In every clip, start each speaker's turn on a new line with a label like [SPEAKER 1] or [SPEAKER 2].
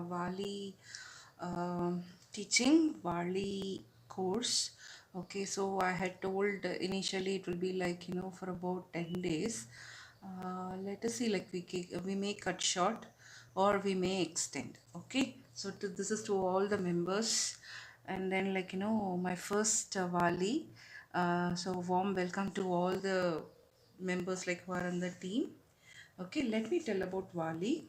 [SPEAKER 1] Warli teaching Warli course. Okay, so I had told initially it will be like for about 10 days. Let us see, like we may cut short or we may extend. Okay, so this is to all the members, and then my first Wali. So warm welcome to all the members who are on the team. Okay, let me tell about Wali.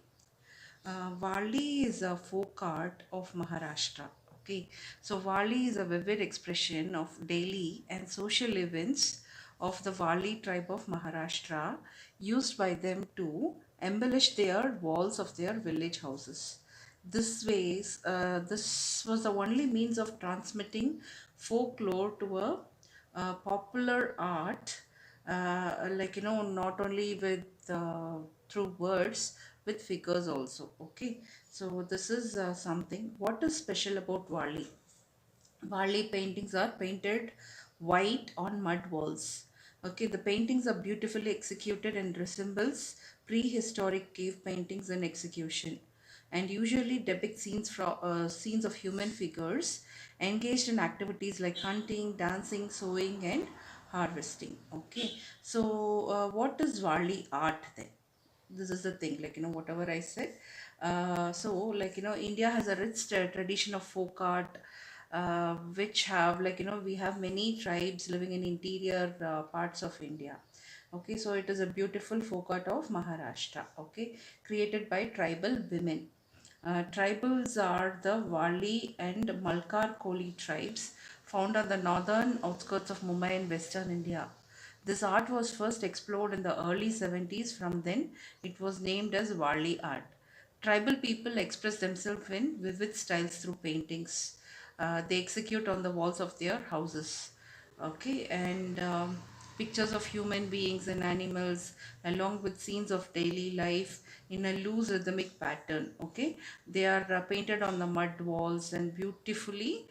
[SPEAKER 1] Warli is a folk art of Maharashtra. Okay, so Warli is a vivid expression of daily and social events of the Warli tribe of Maharashtra, used by them to embellish their walls of their village houses. This was the only means of transmitting folklore to a popular art, not only with through words, with figures also. Okay, so this is something. What is special about Warli paintings are painted white on mud walls. Okay, the paintings are beautifully executed and resembles prehistoric cave paintings in execution, and usually depict scenes of human figures engaged in activities like hunting, dancing, sowing, and harvesting. Okay, so what is Warli art then? This is the thing, whatever I said. So India has a rich tradition of folk art, which have we have many tribes living in interior parts of India. Okay, so it is a beautiful folk art of Maharashtra. Okay, created by tribal women. Tribals are the Warli and Malkar Koli tribes found on the northern outskirts of Mumbai in western India. This art was first explored in the early 70s. From then, it was named as Warli art. Tribal people express themselves in vivid styles through paintings. They execute on the walls of their houses. Okay, and pictures of human beings and animals, along with scenes of daily life in a loose rhythmic pattern. Okay, they are painted on the mud walls and beautifully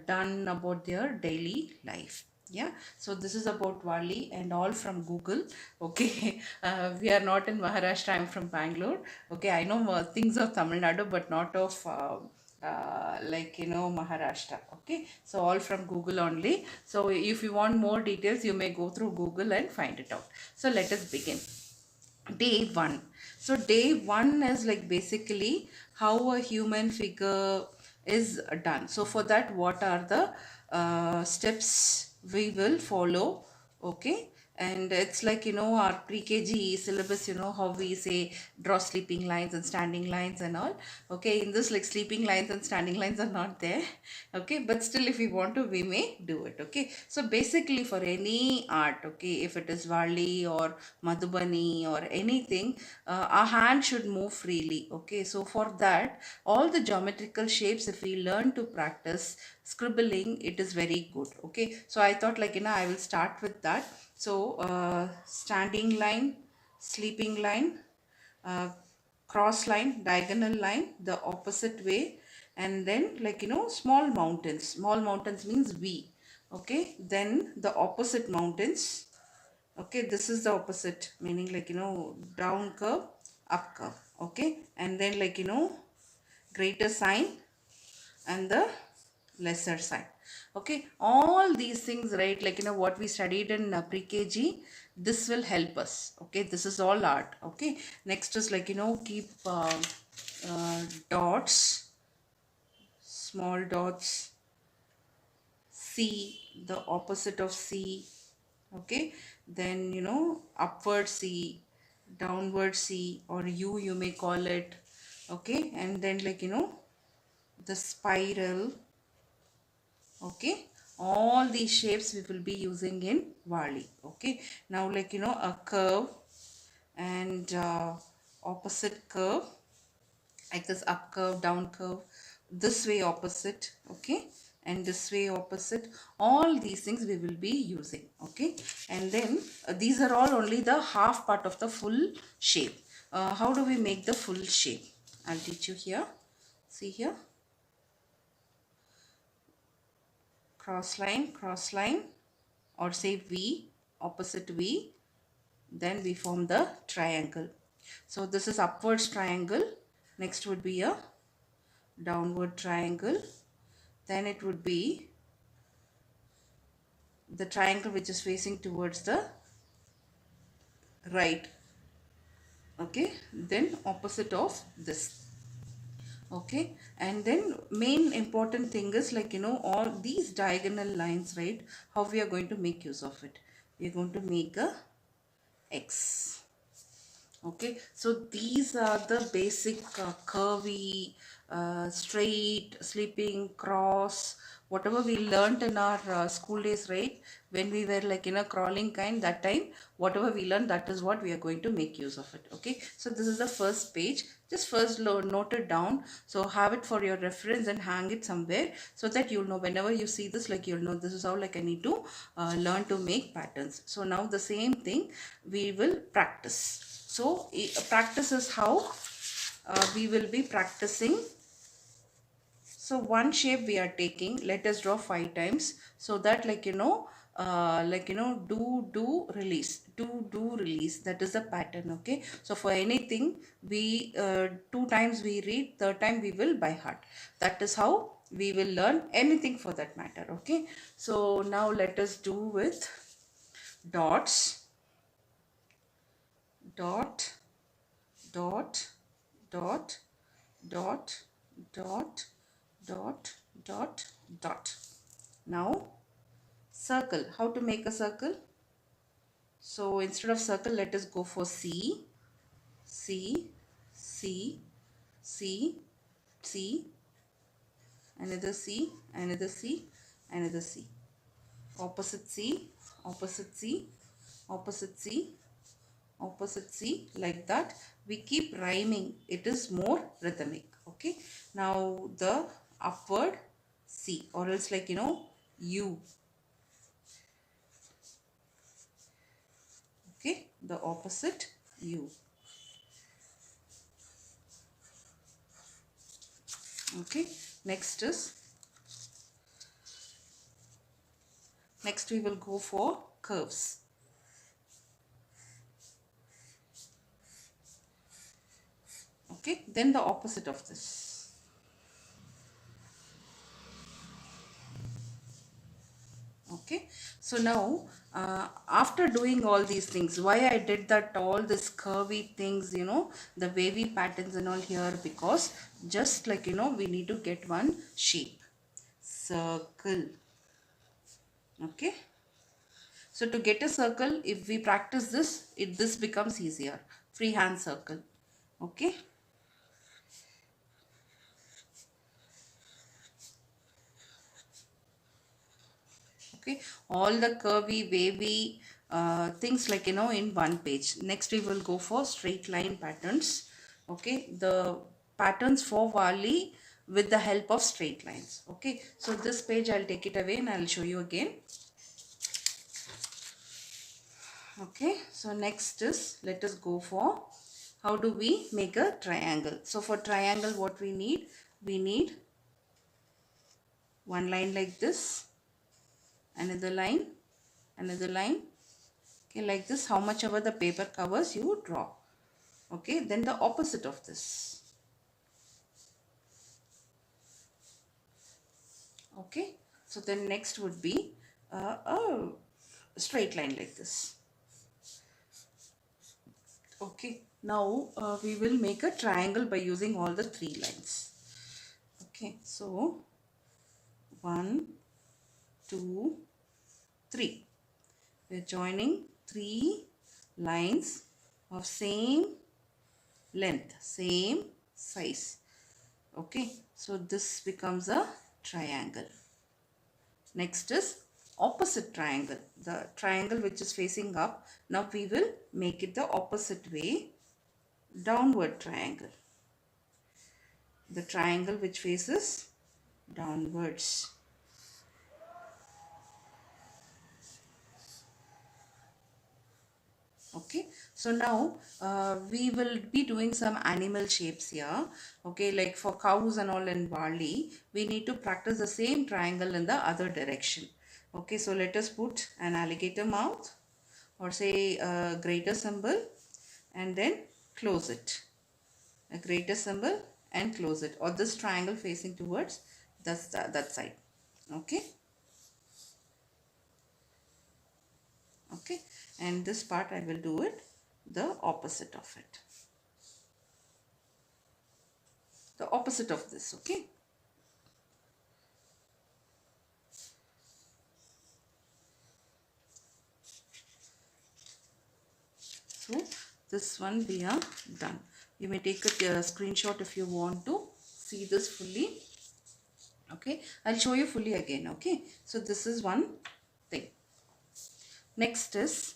[SPEAKER 1] done about their daily life. Yeah, so this is about Warli and all from Google. Okay, we are not in Maharashtra, I'm from Bangalore. Okay, I know things of Tamil Nadu, but not of Maharashtra. Okay, so all from Google only. So if you want more details, you may go through Google and find it out. So let us begin. Day one. So day one is like basically how a human figure is done. So for that, what are the steps we will follow? Okay, and it's our pre-KG syllabus, how we say draw sleeping lines and standing lines and all. Okay, in this, like, sleeping lines and standing lines are not there. Okay, but still if we want to, we may do it. Okay, so basically for any art, okay, if it is Wali or Madhubani or anything, our hand should move freely. Okay, so for that, all the geometrical shapes, if we learn to practice scribbling, it is very good. Okay, so I thought I will start with that. So standing line, sleeping line, uh, cross line, diagonal line, the opposite way, and then small mountains means V. Okay, then the opposite mountains. Okay, this is the opposite, meaning down curve, up curve. Okay, and then greater sign and the lesser sign. Okay, all these things, right, what we studied in pre-KG, this will help us. Okay, this is all art. Okay, next is keep dots, small dots, C, the opposite of C. Okay, then upward C, downward C, or U you may call it. Okay, and then the spiral. Okay, all these shapes we will be using in Warli. Okay, now a curve and opposite curve, like this, up curve, down curve, this way opposite. Okay, and this way opposite, all these things we will be using. Okay, and then these are all only the half part of the full shape. How do we make the full shape? I'll teach you here. See here, cross line, or say V, opposite V, then we form the triangle. So this is upwards triangle. Next would be a downward triangle. Then it would be the triangle which is facing towards the right. Okay, then opposite of this. Okay, and then main important thing is, like, all these diagonal lines, right? How we are going to make use of it? We are going to make a X. Okay, so these are the basic curvy, straight, sleeping, cross, whatever we learned in our school days, right? When we were like in a crawling kind, that time, whatever we learned, that is what we are going to make use of it. Okay, so this is the first page. Just first note it down. So have it for your reference and hang it somewhere, so that you'll know whenever you see this, like, you'll know this is how, like, I need to learn to make patterns. So now the same thing we will practice. So practice is how we will be practicing. So one shape we are taking, let us draw 5 times, so that, like, do release, that is the pattern. Okay, so for anything, we 2 times we read, third time we will by heart. That is how we will learn anything for that matter. Okay, so now let us do with dots. Dot, dot, dot, dot, dot, dot, dot, dot. Now circle. How to make a circle? So instead of circle, let us go for C, C, C, C, C, another C, another C, another C. Opposite C, opposite C, opposite C, opposite C, like that. We keep rhyming. It is more rhythmic. Okay. Now the upward C, or else, like, U. Okay. The opposite U. Okay. Next we will go for curves. Okay. Then the opposite of this. Okay, so now after doing all these things, why I did that, all this curvy things, the wavy patterns and all here, because just, like, we need to get one shape, circle. Okay, so to get a circle, if we practice this, this becomes easier. Freehand circle. Okay, okay, all the curvy, wavy things, like, in one page. Next we will go for straight line patterns. Okay, the patterns for Warli with the help of straight lines. Okay, so this page I'll take it away and I'll show you again. Okay, so next is, let us go for how do we make a triangle. So for triangle, what we need one line like this, another line, another line. Okay, like this, how much ever the paper covers, you draw. Okay, then the opposite of this. Okay, so then next would be a straight line like this. Okay, now we will make a triangle by using all the 3 lines. Okay, so 1, 2, 3. We are joining 3 lines of same length, same size. Okay, so this becomes a triangle. Next is opposite triangle, the triangle which is facing up. Now we will make it the opposite way, downward triangle, the triangle which faces downwards. Okay, so now we will be doing some animal shapes here. Okay, like for cows and all in Warli, we need to practice the same triangle in the other direction. Okay, so let us put an alligator mouth, or say a greater symbol, and then close it. A greater symbol and close it, or this triangle facing towards that side. Okay. Okay, and this part I will do it the opposite of it, the opposite of this. Okay, so this one we are done. You may take a screenshot if you want to see this fully. Okay, I'll show you fully again. Okay, so this is one thing. Next is,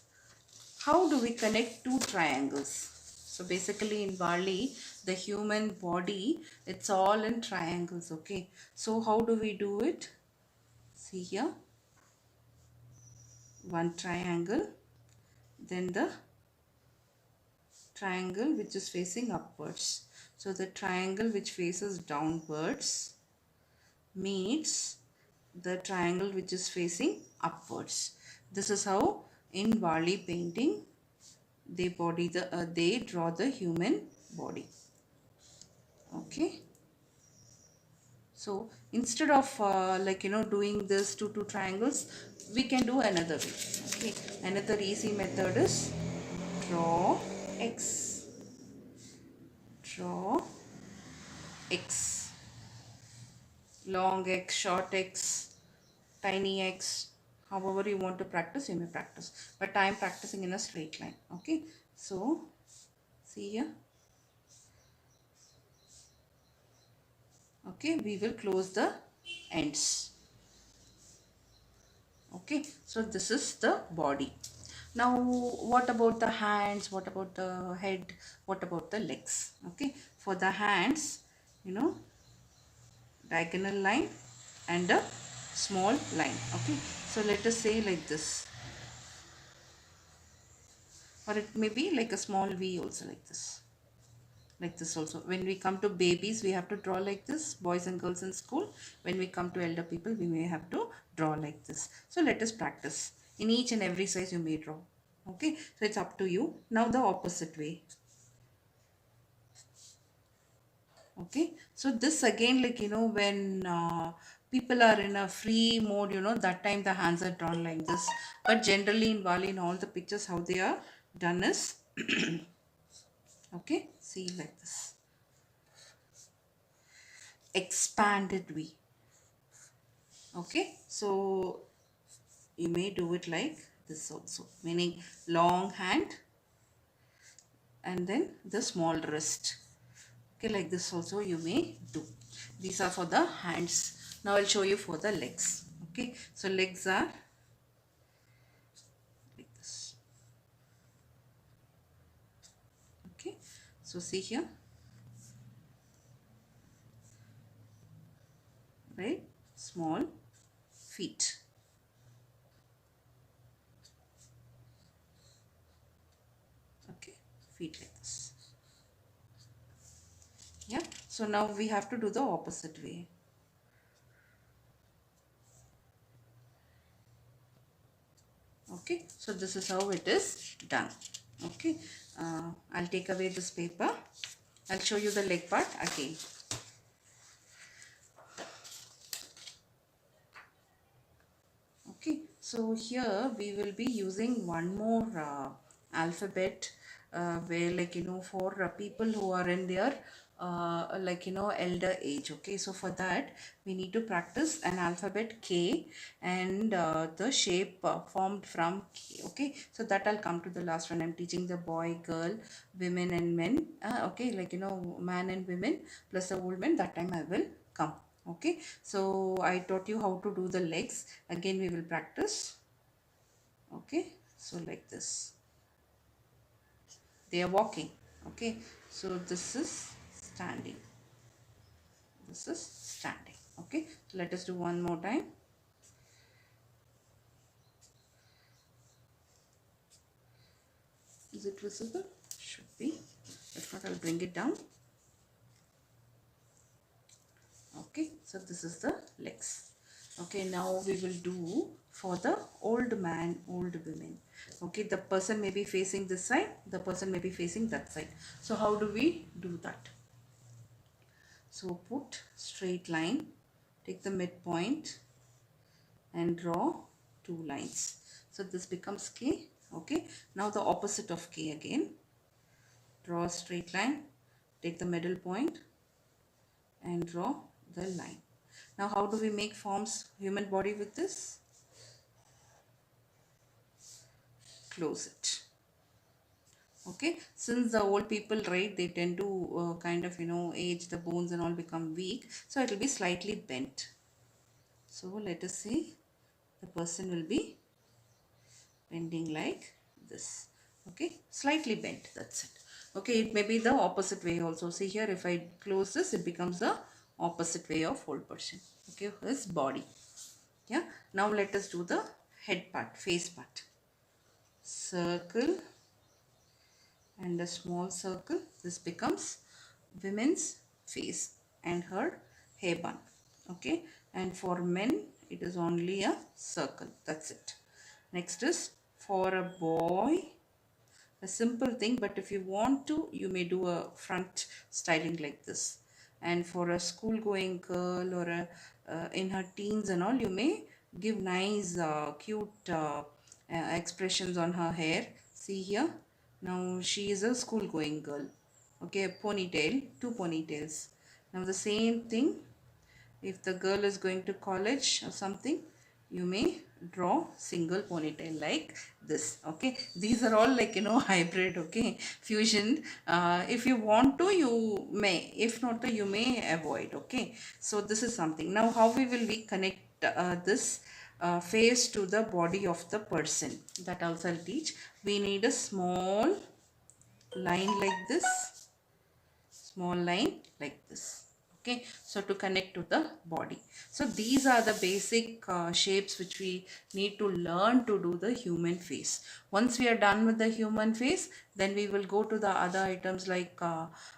[SPEAKER 1] how do we connect two triangles? So basically in Warli, the human body, it's all in triangles. Okay, so how do we do it? See here, one triangle, then the triangle which is facing upwards. So the triangle which faces downwards meets the triangle which is facing upwards. This is how in Warli painting they draw the human body. Okay, so instead of doing this two triangles, we can do another way. Okay, another easy method is draw X, draw X, long X, short X, tiny X, however you want to practice, you may practice, but I am practicing in a straight line. Okay, so see here. Okay, we will close the ends. Okay, so this is the body. Now what about the hands, what about the head, what about the legs? Okay, for the hands, diagonal line and a small line. Okay, so let us say like this, or it may be like a small V also, like this also. When we come to babies, we have to draw like this, boys and girls in school. When we come to elder people, we may have to draw like this. So let us practice. In each and every size you may draw. Okay, so it's up to you. Now the opposite way. Okay, so this again, when people are in a free mode, that time the hands are drawn like this. But generally in Warli, in all the pictures, how they are done is okay, see like this, expanded V. Okay, so you may do it like this also, meaning long hand and then the small wrist. Okay, like this also you may do. These are for the hands. Now I'll show you for the legs. Okay, so legs are like this. Okay, so see here, right, small feet. Okay, feet like this. Yeah, so now we have to do the opposite way. Okay, so this is how it is done. Okay, I'll take away this paper. I'll show you the leg part again. Okay, so here we will be using one more alphabet where for people who are in their elder age. Okay, so for that we need to practice an alphabet K and the shape formed from K. Okay, so that I'll come to the last one. I'm teaching the boy, girl, women and men. Okay, man and women plus the old men. That time I will come. Okay, so I taught you how to do the legs. Again we will practice. Okay, so like this, they are walking. Okay, so this is standing, this is standing. Okay, so let us do one more time. Is it visible? Should be. If not, I'll bring it down. Okay, so this is the legs. Okay, now we will do for the old man, old women. Okay, the person may be facing this side, the person may be facing that side. So how do we do that? So put straight line, take the midpoint and draw two lines. So this becomes K. Okay, now the opposite of K again. Draw a straight line, take the middle point and draw the line. Now how do we make forms human body with this? Close it. Okay, since the old people, right, they tend to kind of, age, the bones and all become weak, so it will be slightly bent. So let us see, the person will be bending like this. Okay, slightly bent, that's it. Okay, it may be the opposite way also. See here, if I close this, it becomes the opposite way of whole person. Okay, his body. Yeah, now let us do the head part, face part. Circle and a small circle. This becomes women's face and her hair bun. Okay, and for men it is only a circle. That's it. Next is for a boy, a simple thing, but if you want to, you may do a front styling like this. And for a school going girl or a in her teens and all, you may give nice cute expressions on her hair. See here, now she is a school going girl. Okay, a ponytail, two ponytails. Now the same thing, if the girl is going to college or something, you may draw single ponytail like this. Okay, these are all like, hybrid. Okay, fusion. If you want to, you may. If not to, you may avoid. Okay, so this is something. Now how we connect this face to the body of the person, that also I'll teach. We need a small line like this, small line like this. Okay, so to connect to the body. So these are the basic shapes which we need to learn to do the human face. Once we are done with the human face, then we will go to the other items like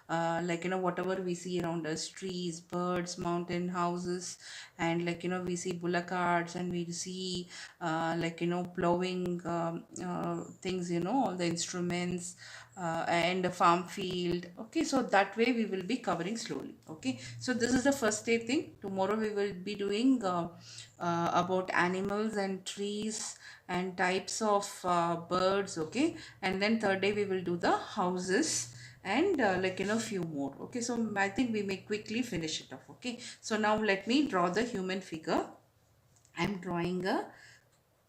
[SPEAKER 1] whatever we see around us, trees, birds, mountain, houses, and we see bullock carts, and we see plowing things, all the instruments, and a farm field. Okay, so that way we will be covering slowly. Okay, so this is the first day thing. Tomorrow we will be doing about animals and trees and types of birds. Okay, and then third day we will do the houses and few more. Okay, so I think we may quickly finish it off. Okay, so now let me draw the human figure. I'm drawing a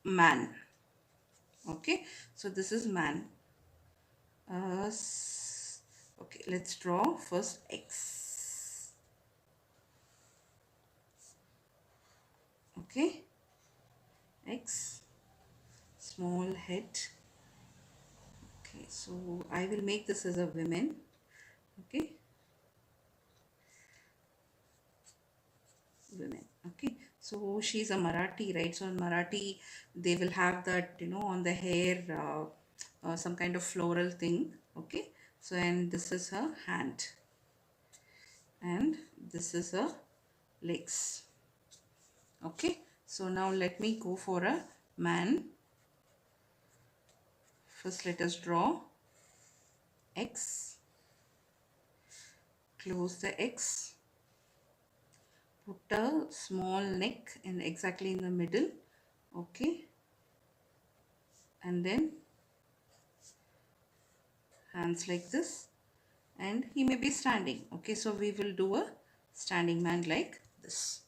[SPEAKER 1] man. Okay, so this is man. Okay, let's draw first X. Okay, X, small head. Okay, so I will make this as a woman. Okay, women. Okay, so she's a Marathi, right? So in Marathi they will have that, on the hair, some kind of floral thing. Okay, so and this is her hand and this is her legs. Okay, so now let me go for a man. First let us draw X, close the X, put a small neck in exactly in the middle. Okay, and then hands like this, and he may be standing. Okay, so we will do a standing man like this.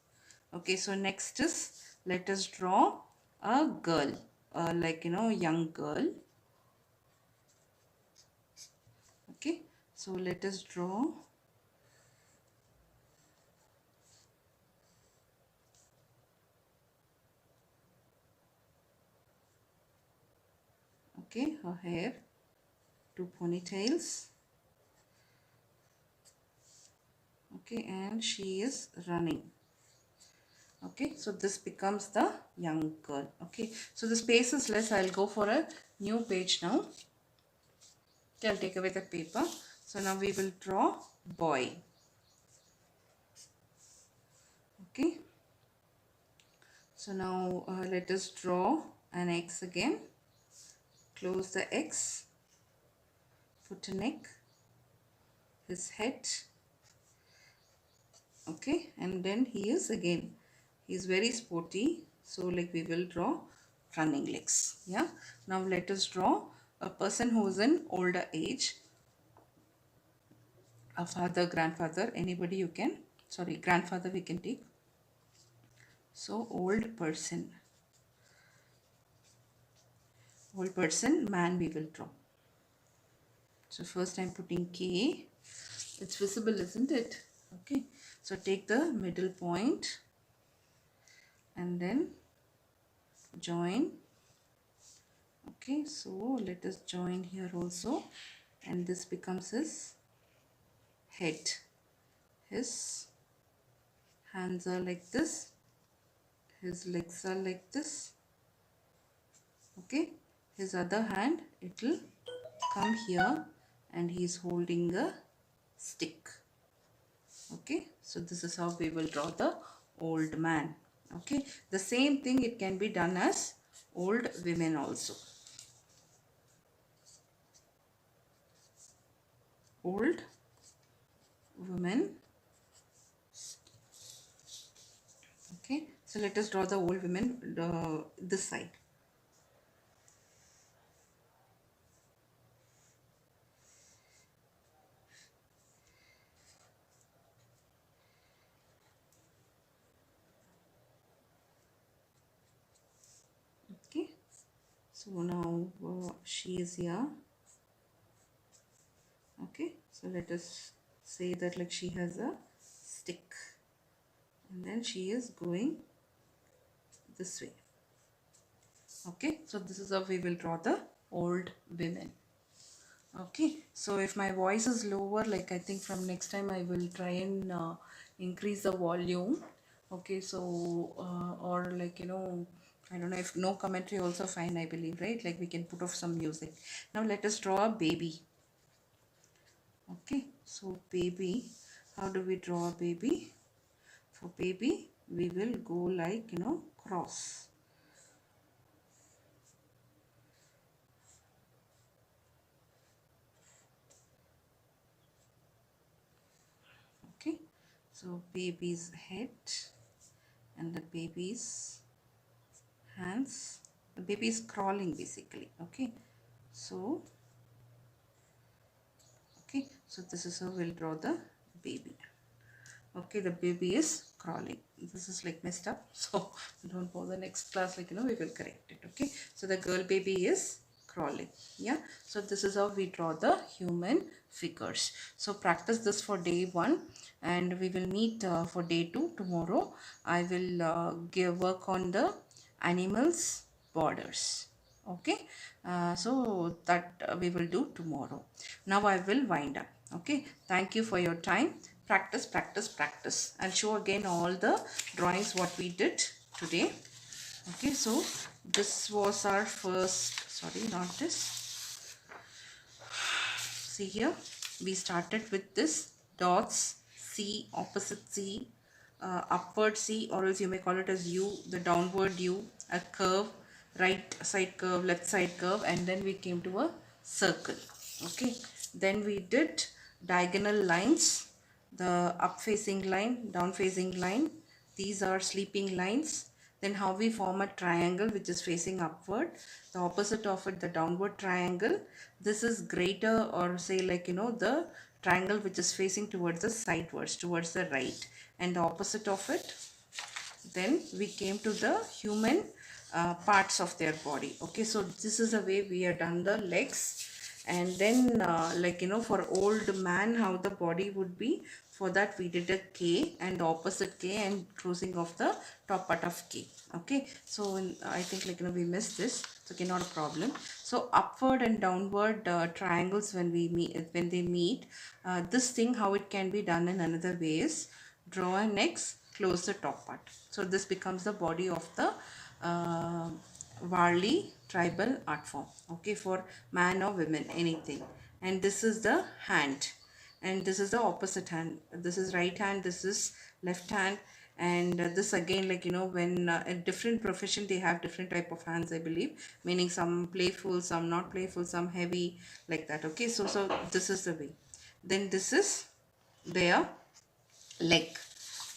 [SPEAKER 1] Okay, so next is, let us draw a girl, young girl. Okay, so let us draw her hair, two ponytails. Okay, and she is running. Okay, so this becomes the young girl. Okay, so the space is less. I'll go for a new page now. Okay, I'll take away the paper. So now we will draw boy. Okay, so now let us draw an X again. Close the X, put a neck, his head, Okay, and then he is again, he's very sporty, so like we will draw running legs. Yeah, now let us draw a person who is in older age, a father, grandfather, anybody you can, sorry, grandfather we can take. So old person, man we will draw. So first I'm putting K. It's visible, isn't it? Okay, so take the middle point and then join. Okay, so let us join here also, and this becomes his head. His hands are like this, his legs are like this. Okay, his other hand, it will come here and he is holding a stick. Okay, so this is how we will draw the old man. Okay, the same thing it can be done as old women also. Old women. Okay, so let us draw the old women this side. Okay, so now she is here. Okay, so let us say that like she has a stick and then she is going this way. Okay, so this is how we will draw the old women. Okay, so if my voice is lower, like I think from next time I will try and increase the volume. Okay, so or like I don't know, if no commentary also fine, I believe, right? Like we can put off some music. Now let us draw a baby. Okay, so baby, how do we draw a baby? For baby we will go like cross. Okay, so baby's head and the baby's hands, the baby is crawling basically. Okay, so this is how we'll draw the baby. Okay, the baby is crawling. This is like messed up, so don't bother. Next class, like we will correct it. Okay, so the girl baby is crawling. Yeah, so this is how we draw the human figures. So practice this for day 1 and we will meet for day 2 tomorrow. I will give work on the animals borders. Okay, so that we will do tomorrow. Now I will wind up. Okay, thank you for your time. Practice, practice, practice. I'll show again all the drawings what we did today. Okay, so this was our first, sorry, not this. See here, we started with this dots, C, opposite C, upward C, or else you may call it as U, the downward U, a curve, right side curve, left side curve, and then we came to a circle. Okay, then we did diagonal lines, the up facing line, down facing line, these are sleeping lines. Then how we form a triangle which is facing upward, the opposite of it, the downward triangle. This is greater, or say like the triangle which is facing towards the sidewards, towards the right, and the opposite of it. Then we came to the human parts of their body. Okay, so this is the way we have done the legs. And then like for old man how the body would be, for that we did a K and the opposite K and closing of the top part of K. Okay, so I think like we missed this, so okay, not a problem. So upward and downward triangles, when we meet, when they meet, this thing how it can be done in another way is draw an X, close the top part. So this becomes the body of the Warli tribal art form. Okay, for man or women, anything. And this is the hand, and this is the opposite hand. This is right hand, this is left hand, and this again, like when in different profession they have different type of hands, I believe, meaning some playful, some not playful, some heavy, like that. Okay, so this is the way. Then this is their leg.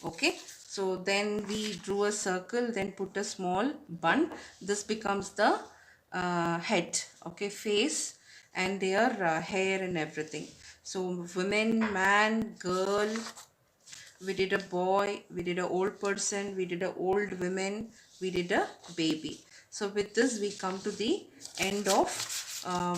[SPEAKER 1] Okay, so then we drew a circle, then put a small bun. This becomes the head, okay, face and their hair and everything. So women, man, girl, we did a boy, we did a old person, we did a old woman, we did a baby. So with this we come to the end of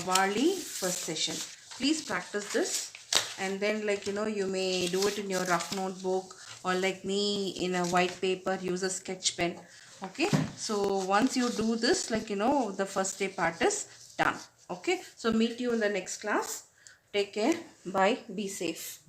[SPEAKER 1] Warli first session. Please practice this, and then, like, you may do it in your rough notebook, or like me in a white paper, use a sketch pen. Okay, so once you do this, like, the first day part is done. Okay, so meet you in the next class. Take care. Bye. Be safe.